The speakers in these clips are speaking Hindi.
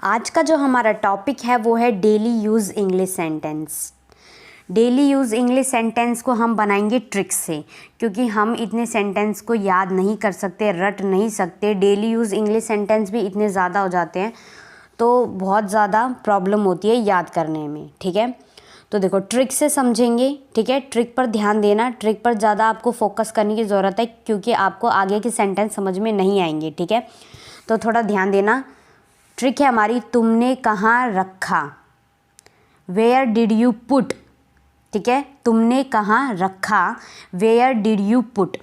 आज का जो हमारा टॉपिक है वो है daily use English sentence. Daily use English sentence को हम बनाएंगे ट्रिक्स से, क्योंकि हम इतने सेंटेंस को याद नहीं कर सकते, रट नहीं सकते। डेली यूज़ इंग्लिश सेंटेंस भी इतने ज़्यादा हो जाते हैं तो बहुत ज़्यादा प्रॉब्लम होती है याद करने में। ठीक है, तो देखो ट्रिक से समझेंगे। ठीक है, ट्रिक पर ध्यान देना, ट्रिक पर ज़्यादा आपको फोकस करने की ज़रूरत है, क्योंकि आपको आगे के सेंटेंस समझ में नहीं आएंगे। ठीक है, तो थोड़ा ध्यान देना। ट्रिक है हमारी, तुमने कहाँ रखा, वेयर डिड यू पुट। ठीक है, तुमने कहाँ रखा, वेयर डिड यू पुट।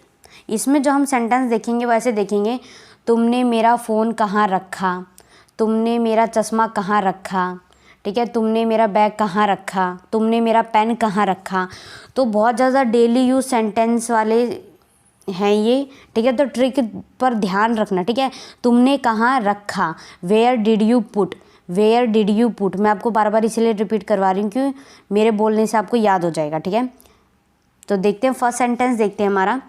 इसमें जो हम सेंटेंस देखेंगे वैसे देखेंगे, तुमने मेरा फ़ोन कहाँ रखा, तुमने मेरा चश्मा कहाँ रखा। ठीक है, तुमने मेरा बैग कहाँ रखा, तुमने मेरा पेन कहाँ रखा। तो बहुत ज़्यादा डेली यूज सेंटेंस वाले हैं ये। ठीक है, तो ट्रिक पर ध्यान रखना। ठीक है, तुमने कहाँ रखा, where did you put, where did you put. मैं आपको बार बार इसलिए रिपीट करवा रही हूँ कि मेरे बोलने से आपको याद हो जाएगा। ठीक है, तो देखते हैं फर्स्ट सेंटेंस, देखते हैं हमारा।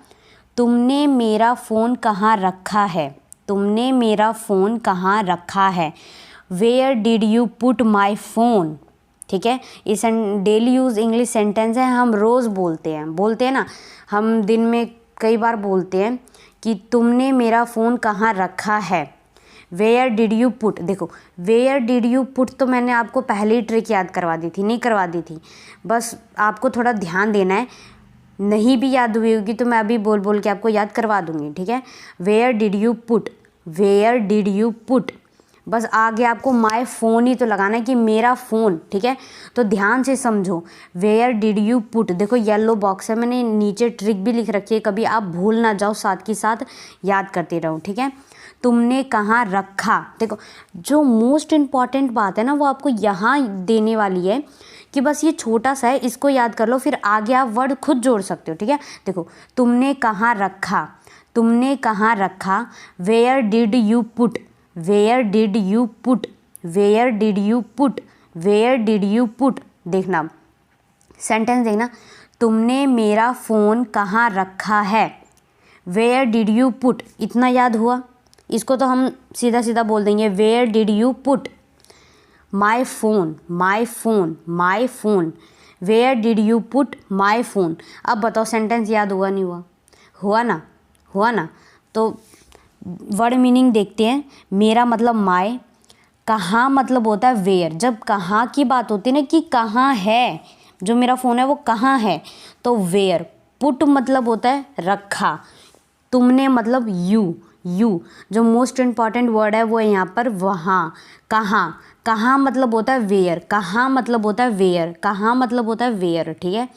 तुमने मेरा फ़ोन कहाँ रखा है, तुमने मेरा फ़ोन कहाँ रखा है, where did you put my phone. ठीक है, इस डेली यूज़ इंग्लिश सेंटेंस है, हम रोज़ बोलते हैं ना, हम दिन में कई बार बोलते हैं कि तुमने मेरा फ़ोन कहाँ रखा है, वेयर डिड यू पुट। देखो वेयर डिड यू पुट तो मैंने आपको पहले ही ट्रिक याद करवा दी थी, नहीं करवा दी थी, बस आपको थोड़ा ध्यान देना है। नहीं भी याद हुई होगी तो मैं अभी बोल बोल के आपको याद करवा दूँगी। ठीक है, where did you put, where did you put, बस आगे आपको माय फ़ोन ही तो लगाना है कि मेरा फ़ोन। ठीक है, तो ध्यान से समझो, वेयर डिड यू पुट। देखो येलो बॉक्स है, मैंने नीचे ट्रिक भी लिख रखी है, कभी आप भूल ना जाओ, साथ के साथ याद करते रहो। ठीक है, तुमने कहाँ रखा। देखो जो मोस्ट इम्पॉर्टेंट बात है ना वो आपको यहाँ देने वाली है कि बस ये छोटा सा है, इसको याद कर लो, फिर आगे आप वर्ड खुद जोड़ सकते हो। ठीक है, देखो तुमने कहाँ रखा, तुमने कहाँ रखा, where did you put, where did you put, where did you put, where did you put. देखना सेंटेंस, देखना, तुमने मेरा फ़ोन कहाँ रखा है, वेयर डिड यू पुट। इतना याद हुआ, इसको तो हम सीधा सीधा बोल देंगे, where did you put my phone, my phone, my phone, where did you put my phone. अब बताओ सेंटेंस याद हुआ नहीं हुआ, हुआ ना, हुआ ना। तो वर्ड मीनिंग देखते हैं। मेरा मतलब माय, कहाँ मतलब होता है वेयर। जब कहाँ की बात होती है ना कि कहाँ है, जो मेरा फ़ोन है वो कहाँ है, तो वेयर। पुट मतलब होता है रखा, तुमने मतलब यू, यू जो मोस्ट इम्पॉर्टेंट वर्ड है वो है यहाँ पर वहाँ। कहाँ, कहाँ मतलब होता है वेयर, कहाँ मतलब होता है वेयर, कहाँ मतलब होता है वेयर। ठीक है,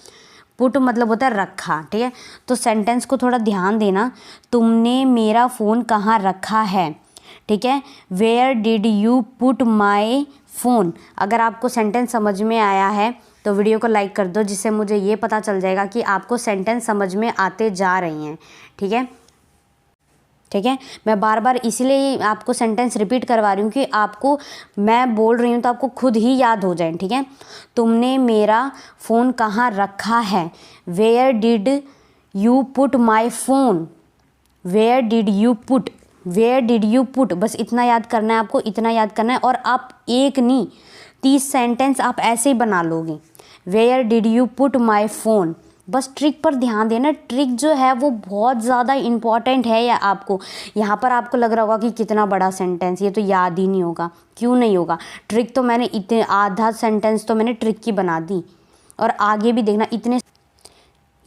पुट मतलब होता है रखा। ठीक है, तो सेंटेंस को थोड़ा ध्यान देना, तुमने मेरा फ़ोन कहाँ रखा है। ठीक है, where did you put my phone. अगर आपको सेंटेंस समझ में आया है तो वीडियो को लाइक कर दो, जिससे मुझे ये पता चल जाएगा कि आपको सेंटेंस समझ में आते जा रही हैं। ठीक है, ठीक है, मैं बार बार इसलिए आपको सेंटेंस रिपीट करवा रही हूँ कि आपको मैं बोल रही हूँ तो आपको खुद ही याद हो जाए। ठीक है, तुमने मेरा फ़ोन कहाँ रखा है, where did you put my phone, where did you put, where did you put. बस इतना याद करना है आपको, इतना याद करना है, और आप एक नहीं 30 सेंटेंस आप ऐसे ही बना लोगे, where did you put my phone. बस ट्रिक पर ध्यान देना, ट्रिक जो है वो बहुत ज़्यादा इम्पॉर्टेंट है। या आपको यहाँ पर आपको लग रहा होगा कि कितना बड़ा सेंटेंस, ये तो याद ही नहीं होगा। क्यों नहीं होगा, ट्रिक तो मैंने इतने आधा सेंटेंस तो मैंने ट्रिक की बना दी, और आगे भी देखना इतने,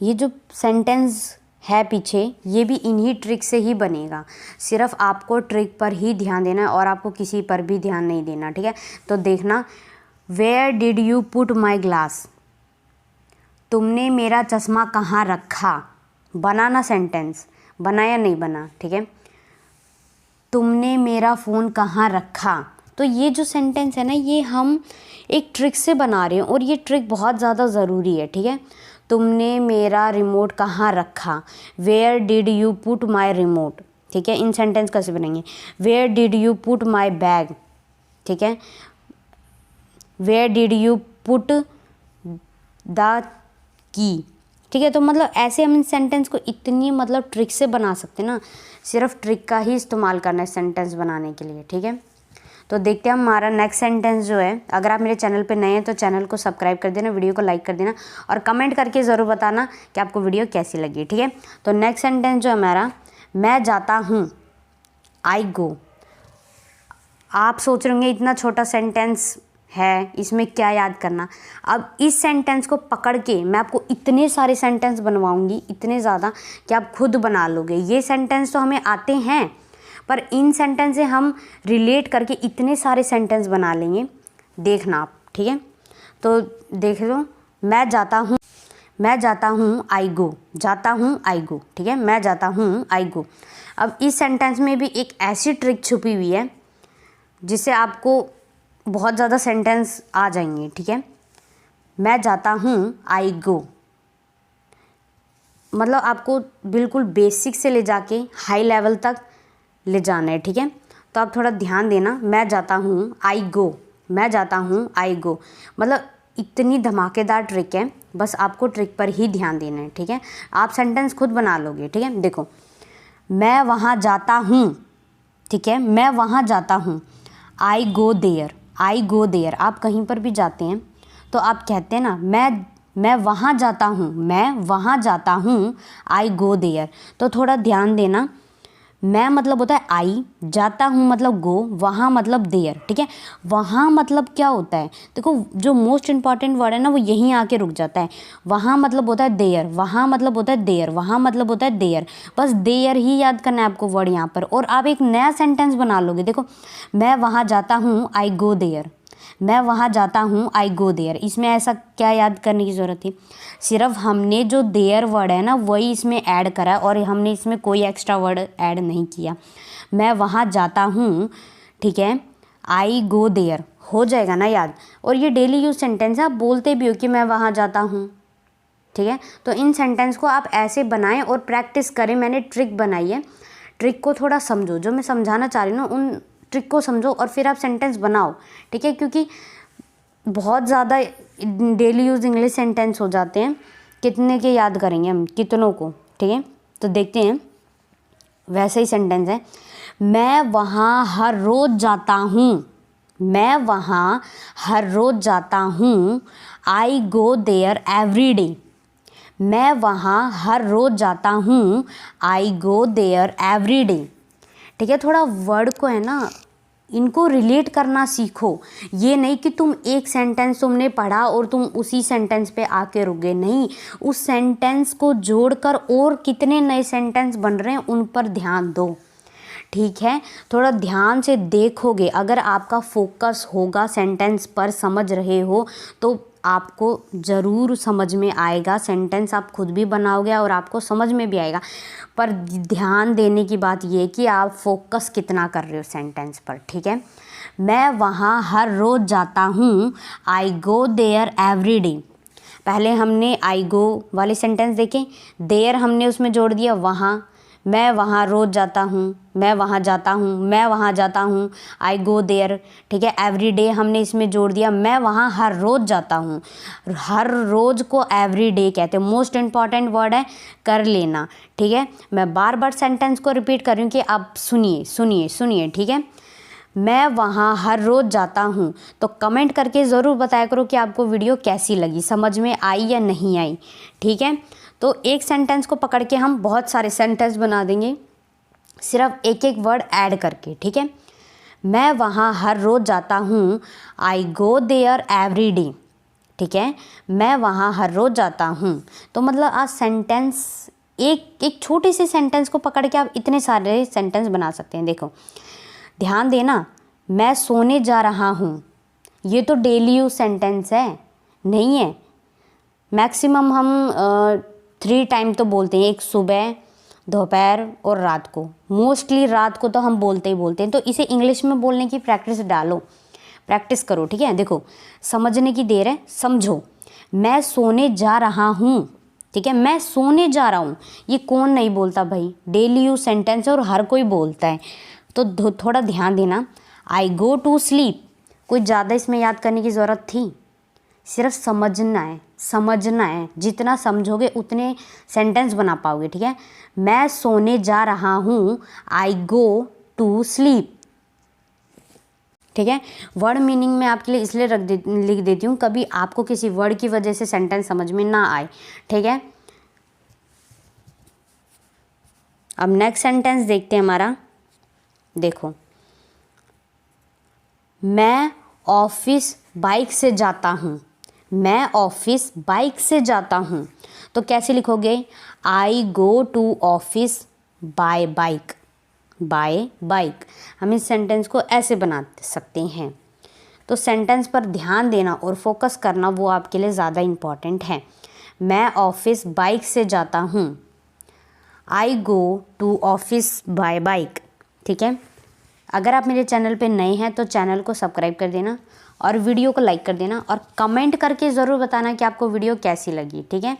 ये जो सेंटेंस है पीछे ये भी इन्हीं ट्रिक से ही बनेगा। सिर्फ आपको ट्रिक पर ही ध्यान देना है और आपको किसी पर भी ध्यान नहीं देना। ठीक है, तो देखना, where did you put my glass, तुमने मेरा चश्मा कहाँ रखा। बनाना सेंटेंस, बनाया नहीं बना। ठीक है, तुमने मेरा फ़ोन कहाँ रखा। तो ये जो सेंटेंस है ना ये हम एक ट्रिक से बना रहे हैं, और ये ट्रिक बहुत ज़्यादा ज़रूरी है। ठीक है, तुमने मेरा रिमोट कहाँ रखा, where did you put my remote. ठीक है, इन सेंटेंस कैसे बनेंगे, where did you put my bag. ठीक है, where did you put the key. ठीक है, तो मतलब ऐसे हम इन सेंटेंस को इतनी मतलब ट्रिक से बना सकते हैं ना, सिर्फ ट्रिक का ही इस्तेमाल करना है सेंटेंस बनाने के लिए। ठीक है, तो देखते हैं हमारा नेक्स्ट सेंटेंस जो है। अगर आप मेरे चैनल पे नए हैं तो चैनल को सब्सक्राइब कर देना, वीडियो को लाइक कर देना और कमेंट करके ज़रूर बताना कि आपको वीडियो कैसी लगी, ठीक है। तो नेक्स्ट सेंटेंस जो है हमारा, मैं जाता हूँ, आई गो। आप सोच रहे होंगे इतना छोटा सेंटेंस है, इसमें क्या याद करना। अब इस सेंटेंस को पकड़ के मैं आपको इतने सारे सेंटेंस बनवाऊंगी, इतने ज़्यादा कि आप खुद बना लोगे। ये सेंटेंस तो हमें आते हैं, पर इन सेंटेंस से हम रिलेट करके इतने सारे सेंटेंस बना लेंगे, देखना आप, ठीक है। तो देख लो, मैं जाता हूँ आई गो, जाता हूँ आई गो, ठीक है। मैं जाता हूँ आई गो। अब इस सेंटेंस में भी एक ऐसी ट्रिक छुपी हुई है जिससे आपको बहुत ज़्यादा सेंटेंस आ जाएंगे, ठीक है। मैं जाता हूँ आई गो, मतलब आपको बिल्कुल बेसिक से ले जाके हाई लेवल तक ले जाना है, ठीक है। तो आप थोड़ा ध्यान देना। मैं जाता हूँ आई गो, मैं जाता हूँ आई गो, मतलब इतनी धमाकेदार ट्रिक है, बस आपको ट्रिक पर ही ध्यान देना है, ठीक है। आप सेंटेंस खुद बना लोगे, ठीक है। देखो, मैं वहाँ जाता हूँ, ठीक है, मैं वहाँ जाता हूँ, I go there, I go there. आप कहीं पर भी जाते हैं तो आप कहते हैं ना, मैं वहाँ जाता हूँ, मैं वहाँ जाता हूँ, आई गो देयर। तो थोड़ा ध्यान देना, मैं मतलब होता है आई, जाता हूँ मतलब गो, वहाँ मतलब देयर, ठीक है। वहाँ मतलब क्या होता है, देखो जो मोस्ट इंपॉर्टेंट वर्ड है ना वो यहीं आके रुक जाता है। वहाँ मतलब होता है देयर, वहाँ मतलब होता है देयर, वहाँ मतलब होता है देयर, बस देयर ही याद करना है आपको वर्ड यहाँ पर, और आप एक नया सेंटेंस बना लोगे। देखो, मैं वहाँ जाता हूँ आई गो देयर, मैं वहाँ जाता हूँ आई गो देयर। इसमें ऐसा क्या याद करने की ज़रूरत थी, सिर्फ हमने जो देयर वर्ड है ना वही इसमें ऐड करा और हमने इसमें कोई एक्स्ट्रा वर्ड ऐड नहीं किया। मैं वहाँ जाता हूँ, ठीक है, आई गो देयर, हो जाएगा ना याद। और ये डेली यूज सेंटेंस है, आप बोलते भी हो कि मैं वहाँ जाता हूँ, ठीक है। तो इन सेंटेंस को आप ऐसे बनाएं और प्रैक्टिस करें। मैंने ट्रिक बनाई है, ट्रिक को थोड़ा समझो, जो मैं समझाना चाह रही हूँ ना उन ट्रिक को समझो और फिर आप सेंटेंस बनाओ, ठीक है। क्योंकि बहुत ज़्यादा डेली यूज इंग्लिश सेंटेंस हो जाते हैं, कितने के याद करेंगे हम, कितनों को, ठीक है। तो देखते हैं, वैसे ही सेंटेंस है, मैं वहाँ हर रोज़ जाता हूँ, मैं वहाँ हर रोज़ जाता हूँ, I go there every day. मैं वहाँ हर रोज़ जाता हूँ, I go there every day, ठीक है। थोड़ा वर्ड को है ना, इनको रिलेट करना सीखो। ये नहीं कि तुम एक सेंटेंस तुमने पढ़ा और तुम उसी सेंटेंस पे आके रुक गए, नहीं, उस सेंटेंस को जोड़कर और कितने नए सेंटेंस बन रहे हैं उन पर ध्यान दो, ठीक है। थोड़ा ध्यान से देखोगे, अगर आपका फोकस होगा सेंटेंस पर, समझ रहे हो तो आपको ज़रूर समझ में आएगा। सेंटेंस आप खुद भी बनाओगे और आपको समझ में भी आएगा। पर ध्यान देने की बात ये कि आप फोकस कितना कर रहे हो सेंटेंस पर, ठीक है। मैं वहाँ हर रोज़ जाता हूँ, I go there every day. पहले हमने आई गो वाले सेंटेंस देखे, देयर हमने उसमें जोड़ दिया वहाँ, मैं वहाँ रोज़ जाता हूँ, मैं वहाँ जाता हूँ, मैं वहाँ जाता हूँ, आई गो देयर, ठीक है। एवरी डे हमने इसमें जोड़ दिया, मैं वहाँ हर रोज़ जाता हूँ। हर रोज़ को एवरी डे कहते हैं। मोस्ट इम्पॉर्टेंट वर्ड है कर लेना, ठीक है। मैं बार बार सेंटेंस को रिपीट कर रही हूँ कि आप सुनिए सुनिए सुनिए, ठीक है। मैं वहाँ हर रोज़ जाता हूँ। तो कमेंट करके ज़रूर बताया करो कि आपको वीडियो कैसी लगी, समझ में आई या नहीं आई, ठीक है। तो एक सेंटेंस को पकड़ के हम बहुत सारे सेंटेंस बना देंगे, सिर्फ एक एक वर्ड ऐड करके, ठीक है। मैं वहाँ हर रोज़ जाता हूँ, I go there every day, ठीक है। मैं वहाँ हर रोज़ जाता हूँ। तो मतलब आज सेंटेंस, एक छोटे से सेंटेंस को पकड़ के आप इतने सारे सेंटेंस बना सकते हैं। देखो, ध्यान देना, मैं सोने जा रहा हूँ, ये तो डेली यूज सेंटेंस है नहीं है। मैक्सिमम हम 3 टाइम तो बोलते हैं, एक सुबह, दोपहर और रात को। मोस्टली रात को तो हम बोलते ही बोलते हैं। तो इसे इंग्लिश में बोलने की प्रैक्टिस डालो, प्रैक्टिस करो, ठीक है। देखो, समझने की देर है, समझो। मैं सोने जा रहा हूँ, ठीक है, मैं सोने जा रहा हूँ, ये कौन नहीं बोलता भाई, डेली यूज सेंटेंस है और हर कोई बोलता है। तो थोड़ा ध्यान देना। आई गो टू स्लीप, कोई ज़्यादा इसमें याद करने की ज़रूरत थी, सिर्फ समझना है, समझना है। जितना समझोगे उतने सेंटेंस बना पाओगे, ठीक है। मैं सोने जा रहा हूँ, आई गो टू स्लीप। ठीक है। वर्ड मीनिंग में आपके लिए इसलिए लिख देती हूँ, कभी आपको किसी वर्ड की वजह से सेंटेंस समझ में ना आए, ठीक है। अब नेक्स्ट सेंटेंस देखते हैं हमारा। देखो, मैं ऑफिस बाइक से जाता हूँ। मैं ऑफिस बाइक से जाता हूँ, तो कैसे लिखोगे? I go to office by bike. By bike, हम इस सेंटेंस को ऐसे बना सकते हैं। तो सेंटेंस पर ध्यान देना और फोकस करना वो आपके लिए ज़्यादा इम्पॉर्टेंट है। मैं ऑफिस बाइक से जाता हूँ। I go to office by bike, ठीक है। अगर आप मेरे चैनल पे नए हैं तो चैनल को सब्सक्राइब कर देना और वीडियो को लाइक कर देना और कमेंट करके ज़रूर बताना कि आपको वीडियो कैसी लगी, ठीक है।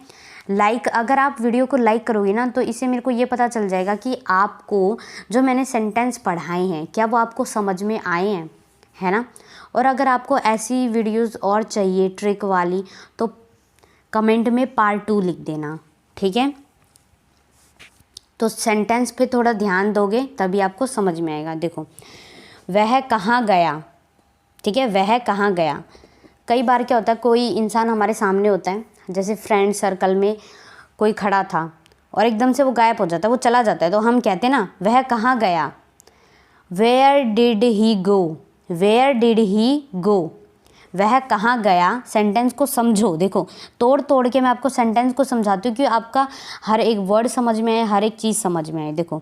अगर आप वीडियो को लाइक करोगे ना तो इससे मेरे को ये पता चल जाएगा कि आपको जो मैंने सेंटेंस पढ़ाए हैं क्या वो आपको समझ में आए हैं, है ना। और अगर आपको ऐसी वीडियोस और चाहिए ट्रिक वाली तो कमेंट में पार्ट 2 लिख देना, ठीक है। तो सेंटेंस पे थोड़ा ध्यान दोगे तभी आपको समझ में आएगा। देखो, वह कहाँ गया, ठीक है। वह कहाँ गया, कई बार क्या होता है, कोई इंसान हमारे सामने होता है, जैसे फ्रेंड सर्कल में कोई खड़ा था और एकदम से वो गायब हो जाता है, वो चला जाता है, तो हम कहते हैं ना वह कहाँ गया। Where did he go, where did he go, वह कहाँ गया। सेंटेंस को समझो। देखो, तोड़ तोड़ के मैं आपको सेंटेंस को समझाती हूँ कि आपका हर एक वर्ड समझ में आए, हर एक चीज़ समझ में आए। देखो,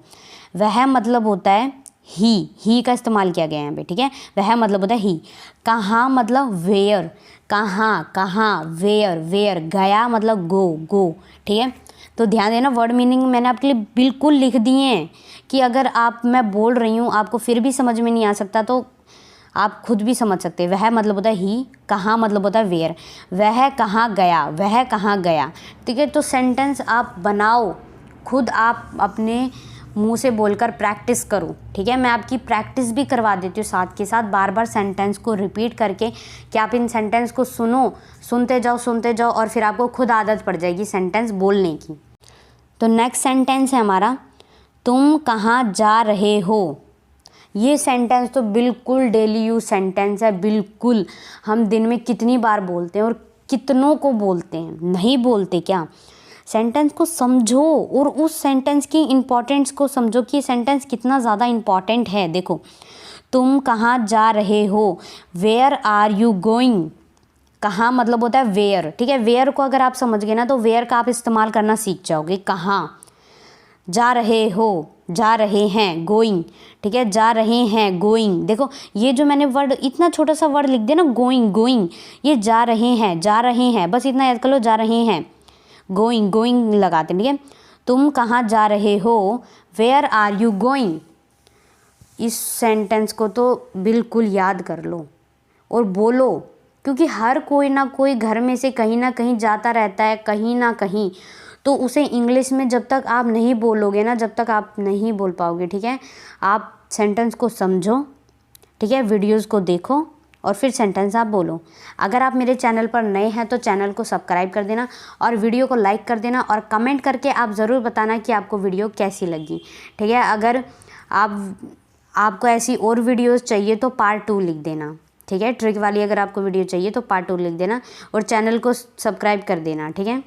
वह मतलब होता है ही का इस्तेमाल किया गया है यहाँ पे, ठीक है। वह मतलब होता है ही। कहाँ मतलब वेयर, कहाँ वेयर, वेयर। गया मतलब गो, ठीक है। तो ध्यान देना, वर्ड मीनिंग मैंने आपके लिए बिल्कुल लिख दिए हैं कि अगर मैं बोल रही हूँ आपको फिर भी समझ में नहीं आ सकता तो आप खुद भी समझ सकते हैं। वह मतलब होता है ही, कहाँ मतलब होता है वेयर। वह कहाँ गया, वह कहाँ गया, ठीक है। तो सेंटेंस आप बनाओ खुद, आप अपने मुंह से बोलकर प्रैक्टिस करो, ठीक है। मैं आपकी प्रैक्टिस भी करवा देती हूँ साथ के साथ, बार बार सेंटेंस को रिपीट करके कि आप इन सेंटेंस को सुनते जाओ और फिर आपको खुद आदत पड़ जाएगी सेंटेंस बोलने की। तो नेक्स्ट सेंटेंस है हमारा, तुम कहाँ जा रहे हो। ये सेंटेंस तो बिल्कुल डेली यूज सेंटेंस है, बिल्कुल। हम दिन में कितनी बार बोलते हैं और कितनों को बोलते हैं, नहीं बोलते क्या। सेंटेंस को समझो और उस सेंटेंस की इम्पोर्टेंस को समझो कि ये सेंटेंस कितना ज़्यादा इम्पॉर्टेंट है। देखो, तुम कहाँ जा रहे हो, वेयर आर यू गोइंग। कहाँ मतलब होता है वेयर, ठीक है। वेयर को अगर आप समझ गए ना तो वेयर का आप इस्तेमाल करना सीख जाओगे। कहाँ, जा रहे हो, जा रहे हैं, गोइंग, ठीक है। जा रहे हैं, गोइंग। देखो, ये जो मैंने वर्ड, इतना छोटा सा वर्ड लिख दिया ना, गोइंग, ये जा रहे हैं, बस इतना याद कर लो, जा रहे हैं, गोइंग लगाते हैं, ठीक है। तुम कहाँ जा रहे हो, वेयर आर यू गोइंग। इस सेंटेंस को तो बिल्कुल याद कर लो और बोलो, क्योंकि हर कोई ना कोई घर में से कहीं ना कहीं जाता रहता है, कहीं ना कहीं। तो उसे इंग्लिश में जब तक आप नहीं बोलोगे ना, जब तक आप नहीं बोल पाओगे, ठीक है। आप सेंटेंस को समझो, ठीक है, वीडियोस को देखो और फिर सेंटेंस आप बोलो। अगर आप मेरे चैनल पर नए हैं तो चैनल को सब्सक्राइब कर देना और वीडियो को लाइक कर देना और कमेंट करके आप ज़रूर बताना कि आपको वीडियो कैसी लगी, ठीक है। अगर आपको ऐसी और वीडियोस चाहिए तो पार्ट 2 लिख देना, ठीक है। ट्रिक वाली अगर आपको वीडियो चाहिए तो पार्ट 2 लिख देना और चैनल को सब्सक्राइब कर देना, ठीक है।